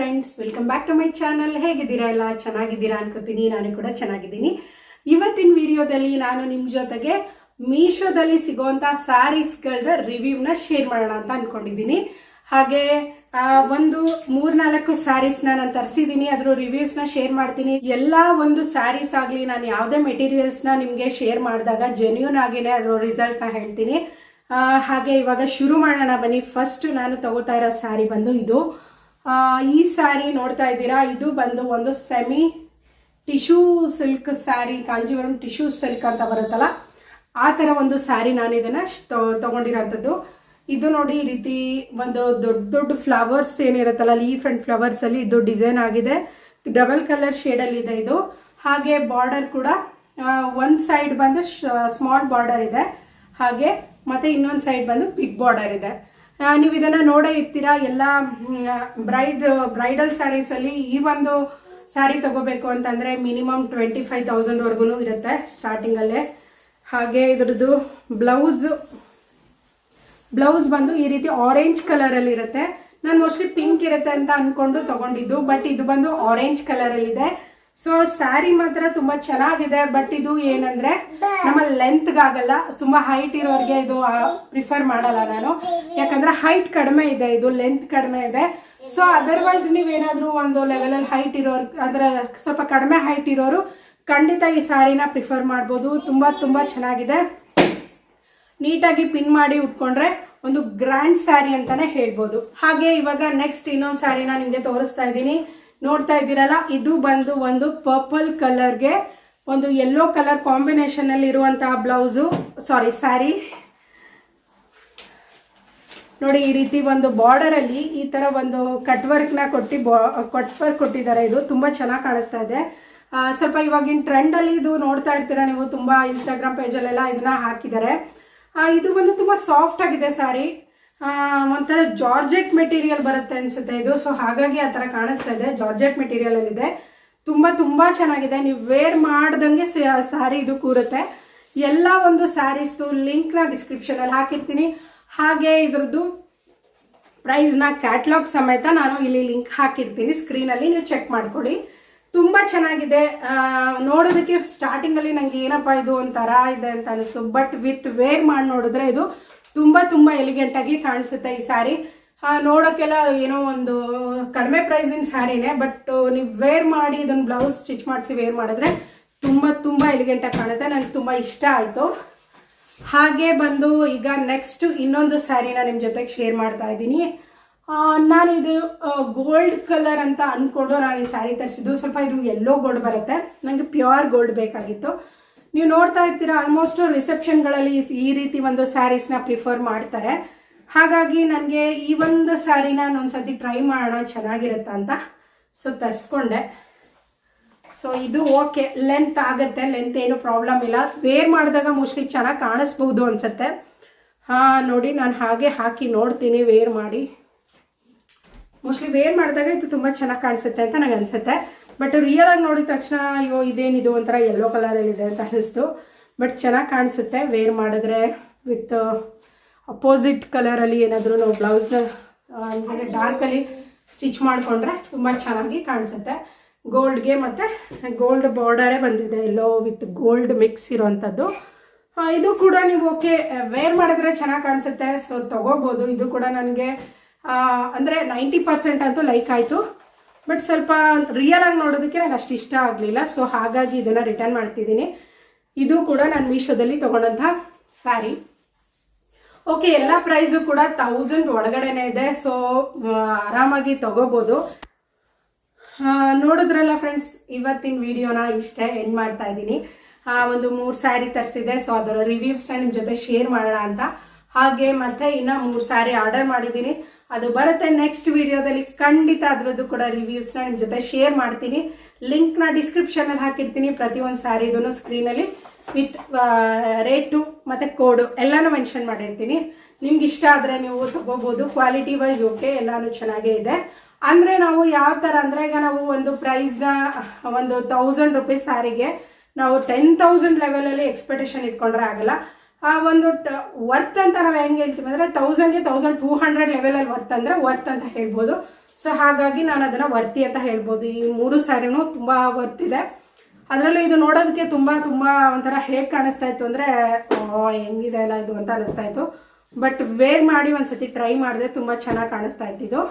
Friends, welcome back to my channel. ಹೇಗಿದ್ದೀರಾ? ಎಲ್ಲ ಚೆನ್ನಾಗಿದ್ದೀರಾ ಅನ್ಕೋತೀನಿ. ನಾನು ಕೂಡ ಚೆನ್ನಾಗಿದ್ದೀನಿ. ಇವತ್ತಿನ ವಿಡಿಯೋದಲ್ಲಿ ನಾನು ನಿಮ್ಮ ಜೊತೆಗೆ ಮೀಶೋದಲ್ಲಿ ಸಿಗುವಂಥ ಸ್ಯಾರೀಸ್ಗಳ ರಿವ್ಯೂನ ಶೇರ್ ಮಾಡೋಣ ಅಂತ ಅಂದ್ಕೊಂಡಿದ್ದೀನಿ. ಹಾಗೆ ಒಂದು 3-4 ಸ್ಯಾರೀಸ್ನ ನಾನು ತರಿಸಿದ್ದೀನಿ, ಅದ್ರ ರಿವ್ಯೂಸ್ನ ಶೇರ್ ಮಾಡ್ತೀನಿ. ಎಲ್ಲ ಒಂದು ಸ್ಯಾರೀಸ್ ಆಗಲಿ ನಾನು ಯಾವುದೇ ಮೆಟೀರಿಯಲ್ಸ್ನ ನಿಮಗೆ ಶೇರ್ ಮಾಡಿದಾಗ ಜೆನ್ಯೂನ್ ಆಗಿನೇ ಅದರ ರಿಸಲ್ಟ್ನ ಹೇಳ್ತೀನಿ. ಹಾಗೆ ಇವಾಗ ಶುರು ಮಾಡೋಣ ಬನ್ನಿ. ಫಸ್ಟ್ ನಾನು ತಗೋತಾ ಇರೋ ಸ್ಯಾರಿ ಬಂದು ಇದು. ಈ ಸ್ಯಾರಿ ನೋಡ್ತಾ ಇದ್ದೀರಾ, ಇದು ಬಂದು ಒಂದು semi tissue silk sari, Kanjeevaram tissue silk ಅಂತ ಬರುತ್ತಲ್ಲ ಆ ಥರ ಒಂದು ಸ್ಯಾರಿ ನಾನು ಇದನ್ನು ತಗೊಂಡಿರೋಂಥದ್ದು. ಇದು ನೋಡಿ, ಈ ರೀತಿ ಒಂದು ದೊಡ್ಡ ದೊಡ್ಡ ಫ್ಲವರ್ಸ್ ಏನಿರುತ್ತಲ್ಲ, ಲೀಫ್ ಆ್ಯಂಡ್ ಫ್ಲವರ್ಸಲ್ಲಿ ಇದು ಡಿಸೈನ್ ಆಗಿದೆ. ಡಬಲ್ ಕಲರ್ ಶೇಡಲ್ಲಿದೆ ಇದು. ಹಾಗೆ ಬಾರ್ಡರ್ ಕೂಡ ಒಂದು ಸೈಡ್ ಬಂದು ಸ್ಮಾಲ್ ಬಾರ್ಡರ್ ಇದೆ, ಹಾಗೆ ಮತ್ತು ಇನ್ನೊಂದು ಸೈಡ್ ಬಂದು ಬಿಗ್ ಬಾರ್ಡರ್ ಇದೆ. ನೀವು ಇದನ್ನು ನೋಡೇ ಇರ್ತೀರಾ. ಎಲ್ಲ ಬ್ರೈಡಲ್ ಸ್ಯಾರೀಸಲ್ಲಿ ಈ ಒಂದು ಸ್ಯಾರಿ ತಗೋಬೇಕು ಅಂತಂದರೆ ಮಿನಿಮಮ್ 25,000ವರೆಗೂ ಇರುತ್ತೆ ಸ್ಟಾರ್ಟಿಂಗಲ್ಲೇ. ಹಾಗೆ ಇದ್ರದ್ದು ಬ್ಲೌಸ್ ಬಂದು ಈ ರೀತಿ ಆರೆಂಜ್ ಕಲರಲ್ಲಿ ಇರುತ್ತೆ. ನಾನು ಮೋಸ್ಟ್ಲಿ ಪಿಂಕ್ ಇರುತ್ತೆ ಅಂತ ಅಂದ್ಕೊಂಡು ತಗೊಂಡಿದ್ದು, ಬಟ್ ಇದು ಬಂದು ಆರೆಂಜ್ ಕಲರಲ್ಲಿದೆ. ಸೊ ಸ್ಯಾರಿ ಮಾತ್ರ ತುಂಬ ಚೆನ್ನಾಗಿದೆ. ಬಟ್ ಇದು ಏನಂದರೆ ನಮ್ಮ ಲೆಂತ್ಗಾಗಲ್ಲ, ತುಂಬ ಹೈಟ್ ಇರೋರಿಗೆ ಇದು ಪ್ರಿಫರ್ ಮಾಡಲ್ಲ ನಾನು, ಯಾಕಂದರೆ ಹೈಟ್ ಕಡಿಮೆ ಇದೆ, ಇದು ಲೆಂತ್ ಕಡಿಮೆ ಇದೆ. ಸೊ ಅದರ್ವೈಸ್ ನೀವೇನಾದರೂ ಒಂದು ಲೆವೆಲಲ್ಲಿ ಹೈಟ್ ಇರೋರು, ಅಂದರೆ ಸ್ವಲ್ಪ ಕಡಿಮೆ ಹೈಟ್ ಇರೋರು ಖಂಡಿತ ಈ ಸ್ಯಾರಿನ ಪ್ರಿಫರ್ ಮಾಡ್ಬೋದು. ತುಂಬ ಚೆನ್ನಾಗಿದೆ. ನೀಟಾಗಿ ಪಿನ್ ಮಾಡಿ ಉಟ್ಕೊಂಡ್ರೆ ಒಂದು ಗ್ರ್ಯಾಂಡ್ ಸ್ಯಾರಿ ಅಂತಾನೆ ಹೇಳ್ಬೋದು. ಹಾಗೆ ಇವಾಗ ನೆಕ್ಸ್ಟ್ ಇನ್ನೊಂದು ಸ್ಯಾರಿನ ನಿಮಗೆ ತೋರಿಸ್ತಾ ಇದ್ದೀನಿ. ನೋಡ್ತಾ ಇದ್ದೀರಲ್ಲ, ಇದು ಬಂದು ಒಂದು ಪರ್ಪಲ್ ಕಲರ್ಗೆ ಒಂದು ಯೆಲ್ಲೋ ಕಲರ್ ಕಾಂಬಿನೇಷನ್ ಅಲ್ಲಿ ಇರುವಂತಹ ಸ್ಯಾರಿ ನೋಡಿ. ಈ ರೀತಿ ಒಂದು ಬಾರ್ಡರ್ ಅಲ್ಲಿ ಈ ತರ ಒಂದು ಕಟ್ ವರ್ಕ್ ಕೊಟ್ಟಿದ್ದಾರೆ. ಇದು ತುಂಬಾ ಚೆನ್ನಾಗಿ ಕಾಣಿಸ್ತಾ ಇದೆ. ಸ್ವಲ್ಪ ಇವಾಗಿನ ಟ್ರೆಂಡ್ ಅಲ್ಲಿ ಇದು ನೋಡ್ತಾ ಇರ್ತೀರಾ ನೀವು, ತುಂಬಾ ಇನ್ಸ್ಟಾಗ್ರಾಮ್ ಪೇಜಲ್ಲೆಲ್ಲ ಇದನ್ನ ಹಾಕಿದ್ದಾರೆ. ಇದು ಬಂದು ತುಂಬಾ ಸಾಫ್ಟ್ ಆಗಿದೆ ಸ್ಯಾರಿ, ಒಂಥರ ಜಾರ್ಜೆಟ್ ಮೆಟೀರಿಯಲ್ ಬರುತ್ತೆ ಅನ್ಸುತ್ತೆ ಇದು. ಸೊ ಹಾಗಾಗಿ ಆ ಥರ ಕಾಣಿಸ್ತಾ ಇದೆ, ಜಾರ್ಜೆಟ್ ಮೆಟೀರಿಯಲ್ ಅಲ್ಲಿ ಇದೆ. ತುಂಬಾ ಚೆನ್ನಾಗಿದೆ. ನೀವು ವೇರ್ ಮಾಡ್ದಂಗೆ ಸ್ಯಾರಿ ಇದು ಕೂರುತ್ತೆ. ಎಲ್ಲ ಒಂದು ಸ್ಯಾರೀಸ್ದು ಲಿಂಕ್ನ ಡಿಸ್ಕ್ರಿಪ್ಷನ್ ಅಲ್ಲಿ ಹಾಕಿರ್ತೀನಿ. ಹಾಗೆ ಇದ್ರದ್ದು ಪ್ರೈಸ್ನ ಕ್ಯಾಟ್ಲಾಗ್ ಸಮೇತ ನಾನು ಇಲ್ಲಿ ಲಿಂಕ್ ಹಾಕಿರ್ತೀನಿ ಸ್ಕ್ರೀನಲ್ಲಿ, ನೀವು ಚೆಕ್ ಮಾಡ್ಕೊಡಿ. ತುಂಬ ಚೆನ್ನಾಗಿದೆ. ನೋಡೋದಕ್ಕೆ ಸ್ಟಾರ್ಟಿಂಗಲ್ಲಿ ನನಗೆ ಏನಪ್ಪ ಇದು ಒಂಥರ ಇದೆ ಅಂತ ಅನಿಸ್ತು, ಬಟ್ ವಿತ್ ವೇರ್ ಮಾಡಿ ನೋಡಿದ್ರೆ ಇದು ತುಂಬ ಎಲಿಗೆಂಟಾಗಿ ಕಾಣಿಸುತ್ತೆ ಈ ಸ್ಯಾರಿ. ನೋಡೋಕ್ಕೆಲ್ಲ ಏನೋ ಒಂದು ಕಡಿಮೆ ಪ್ರೈಸಿನ ಸ್ಯಾರಿನೇ, ಬಟ್ ನೀವು ವೇರ್ ಮಾಡಿ ಇದನ್ನು ಬ್ಲೌಸ್ ಸ್ಟಿಚ್ ಮಾಡಿಸಿ ವೇರ್ ಮಾಡಿದ್ರೆ ತುಂಬ ಎಲಿಗೆಂಟಾಗಿ ಕಾಣುತ್ತೆ. ನನಗೆ ತುಂಬ ಇಷ್ಟ ಆಯಿತು. ಹಾಗೆ ಬಂದು ಈಗ ನೆಕ್ಸ್ಟ್ ಇನ್ನೊಂದು ಸ್ಯಾರಿನ ನಿಮ್ಮ ಜೊತೆಗೆ ಶೇರ್ ಮಾಡ್ತಾ ಇದ್ದೀನಿ. ನಾನಿದು ಗೋಲ್ಡ್ ಕಲರ್ ಅಂತ ಅಂದ್ಕೊಂಡು ನಾನು ಈ ಸ್ಯಾರಿ ತರಿಸಿದ್ದು. ಸ್ವಲ್ಪ ಇದು ಯೆಲ್ಲೋ ಗೋಲ್ಡ್ ಬರುತ್ತೆ, ನನಗೆ ಪ್ಯೂರ್ ಗೋಲ್ಡ್ ಬೇಕಾಗಿತ್ತು. ನೀವು ನೋಡ್ತಾ ಇರ್ತೀರಾ, ಆಲ್ಮೋಸ್ಟ್ ರಿಸೆಪ್ಷನ್ಗಳಲ್ಲಿ ಈ ರೀತಿ ಒಂದು ಸ್ಯಾರೀಸ್ನ ಪ್ರಿಫರ್ ಮಾಡ್ತಾರೆ. ಹಾಗಾಗಿ ನನಗೆ ಈ ಒಂದು ಸ್ಯಾರಿನ ಒಂದ್ಸತಿ ಟ್ರೈ ಮಾಡೋಣ ಚೆನ್ನಾಗಿರುತ್ತಾ ಅಂತ ಸೊ ತರಿಸ್ಕೊಂಡೆ. ಸೊ ಇದು ಓಕೆ, ಲೆಂತ್ ಆಗುತ್ತೆ, ಲೆಂತ್ ಏನು ಪ್ರಾಬ್ಲಮ್ ಇಲ್ಲ. ವೇರ್ ಮಾಡಿದಾಗ ಮೋಸ್ಟ್ಲಿ ಚೆನ್ನಾಗಿ ಕಾಣಿಸ್ಬೋದು ಅನ್ಸುತ್ತೆ. ನೋಡಿ, ನಾನು ಹಾಗೆ ಹಾಕಿ ನೋಡ್ತೀನಿ ವೇರ್ ಮಾಡಿ. ಮೋಸ್ಟ್ಲಿ ವೇರ್ ಮಾಡಿದಾಗ ಇದು ತುಂಬ ಚೆನ್ನಾಗಿ ಕಾಣಿಸುತ್ತೆ ಅಂತ ನನಗೆ ಅನಿಸುತ್ತೆ. ಬಟ್ ರಿಯಲ್ ಆಗಿ ನೋಡಿದ ತಕ್ಷಣ ಅಯ್ಯೋ ಇದೇನಿದು ಒಂಥರ ಯೆಲ್ಲೋ ಕಲರಲ್ಲಿದೆ ಅಂತ ಅನಿಸ್ತು. ಬಟ್ ಚೆನ್ನಾಗಿ ಕಾಣಿಸುತ್ತೆ ವೇರ್ ಮಾಡಿದ್ರೆ. ವಿತ್ ಅಪೋಸಿಟ್ ಕಲರಲ್ಲಿ ಏನಾದರೂ ನಾವು ಬ್ಲೌಸ್ನ ಡಾರ್ಕಲ್ಲಿ ಸ್ಟಿಚ್ ಮಾಡಿಕೊಂಡ್ರೆ ತುಂಬ ಚೆನ್ನಾಗಿ ಕಾಣಿಸುತ್ತೆ. ಗೋಲ್ಡ್ಗೆ ಮತ್ತು ಗೋಲ್ಡ್ ಬಾರ್ಡರೇ ಬಂದಿದೆ, ಎಲ್ಲೋ ವಿತ್ ಗೋಲ್ಡ್ ಮಿಕ್ಸ್ ಇರೋವಂಥದ್ದು. ಇದು ಕೂಡ ನೀವು ಓಕೆ ವೇರ್ ಮಾಡಿದ್ರೆ ಚೆನ್ನಾಗಿ ಕಾಣಿಸುತ್ತೆ, ಸೊ ತಗೋಬೋದು. ಇದು ಕೂಡ ನನಗೆ ಅಂದರೆ 90% ಅಂತೂ ಲೈಕ್ ಆಯಿತು. ಬಟ್ ಸ್ವಲ್ಪ ರಿಯಲ್ ಆಗಿ ನೋಡೋದಕ್ಕೆ ನನಗೆ ಅಷ್ಟು ಇಷ್ಟ ಆಗಲಿಲ್ಲ. ಸೊ ಹಾಗಾಗಿ ಇದನ್ನು ರಿಟರ್ನ್ ಮಾಡ್ತಿದ್ದೀನಿ. ಇದು ಕೂಡ ನಾನು ಮೀಶೋದಲ್ಲಿ ತೊಗೊಂಡಂಥ ಸ್ಯಾರಿ. ಓಕೆ, ಎಲ್ಲ ಪ್ರೈಸು ಕೂಡ 1000 ಒಳಗಡೆನೇ ಇದೆ. ಸೊ ಆರಾಮಾಗಿ ತಗೋಬೋದು. ನೋಡಿದ್ರಲ್ಲ ಫ್ರೆಂಡ್ಸ್, ಇವತ್ತಿನ ವಿಡಿಯೋನ ಇಷ್ಟೇ ಎಂಡ್ ಮಾಡ್ತಾ ಇದ್ದೀನಿ. ಒಂದು 3 ಸ್ಯಾರಿ ತರಿಸಿದೆ, ಸೊ ಅದರ ರಿವ್ಯೂಸ್ನ ನಿಮ್ಮ ಜೊತೆ ಶೇರ್ ಮಾಡೋಣ ಅಂತ. ಹಾಗೆ ಮತ್ತೆ ಇನ್ನೂ 3 ಸ್ಯಾರಿ ಆರ್ಡರ್ ಮಾಡಿದ್ದೀನಿ, ಅದು ಬರುತ್ತೆ ನೆಕ್ಸ್ಟ್ ವಿಡಿಯೋದಲ್ಲಿ. ಖಂಡಿತ ಅದರದ್ದು ಕೂಡ ರಿವ್ಯೂಸ್ನ ನಿಮ್ಮ ಜೊತೆ ಶೇರ್ ಮಾಡ್ತೀನಿ. ಲಿಂಕ್ನ ಡಿಸ್ಕ್ರಿಪ್ಷನಲ್ಲಿ ಹಾಕಿರ್ತೀನಿ. ಪ್ರತಿಯೊಂದು ಸ್ಯಾರಿದೂ ಸ್ಕ್ರೀನಲ್ಲಿ ವಿತ್ ರೇಟು ಮತ್ತು ಕೋಡು ಎಲ್ಲನೂ ಮೆನ್ಷನ್ ಮಾಡಿರ್ತೀನಿ. ನಿಮ್ಗೆ ಇಷ್ಟ ಆದರೆ ನೀವು ತಗೋಬೋದು. ಕ್ವಾಲಿಟಿ ವೈಸ್ ಓಕೆ, ಎಲ್ಲನೂ ಚೆನ್ನಾಗೇ ಇದೆ. ಅಂದರೆ ನಾವು ಯಾವ ಥರ ಅಂದರೆ, ಈಗ ನಾವು ಒಂದು ಪ್ರೈಸ್ನ ಒಂದು 1000 ರೂಪೀಸ್ ಸ್ಯಾರಿಗೆ ನಾವು 10,000 ಲೆವೆಲಲ್ಲಿ ಎಕ್ಸ್ಪೆಕ್ಟೇಷನ್ ಇಟ್ಕೊಂಡ್ರೆ ಆಗಲ್ಲ. ಒಂದು ವರ್ತ್ ಅಂತ ನಾವು ಹೆಂಗೆ ಹೇಳ್ತೀವಿ ಅಂದರೆ 1000ಗೆ 1200 ಲೆವೆಲಲ್ಲಿ ವರ್ತ್ ಅಂದರೆ ವರ್ತ್ ಅಂತ ಹೇಳ್ಬೋದು. ಸೊ ಹಾಗಾಗಿ ನಾನು ಅದನ್ನು ವರ್ತಿ ಅಂತ ಹೇಳ್ಬೋದು. ಈ 3 ಸ್ಯಾರಿನೂ ತುಂಬ ವರ್ತಿದೆ. ಅದರಲ್ಲೂ ಇದು ನೋಡೋದಕ್ಕೆ ತುಂಬ ಒಂಥರ ಹೇಗೆ ಕಾಣಿಸ್ತಾ ಇತ್ತು ಅಂದರೆ ಹೆಂಗಿದೆ ಅಲ್ಲ ಇದು ಅಂತ ಅನಿಸ್ತಾ ಇತ್ತು. ಬಟ್ ವೇರ್ ಮಾಡಿ ಒಂದ್ಸತಿ ಟ್ರೈ ಮಾಡಿದೆ, ತುಂಬ ಚೆನ್ನಾಗಿ ಕಾಣಿಸ್ತಾ ಇತ್ತು ಇದು.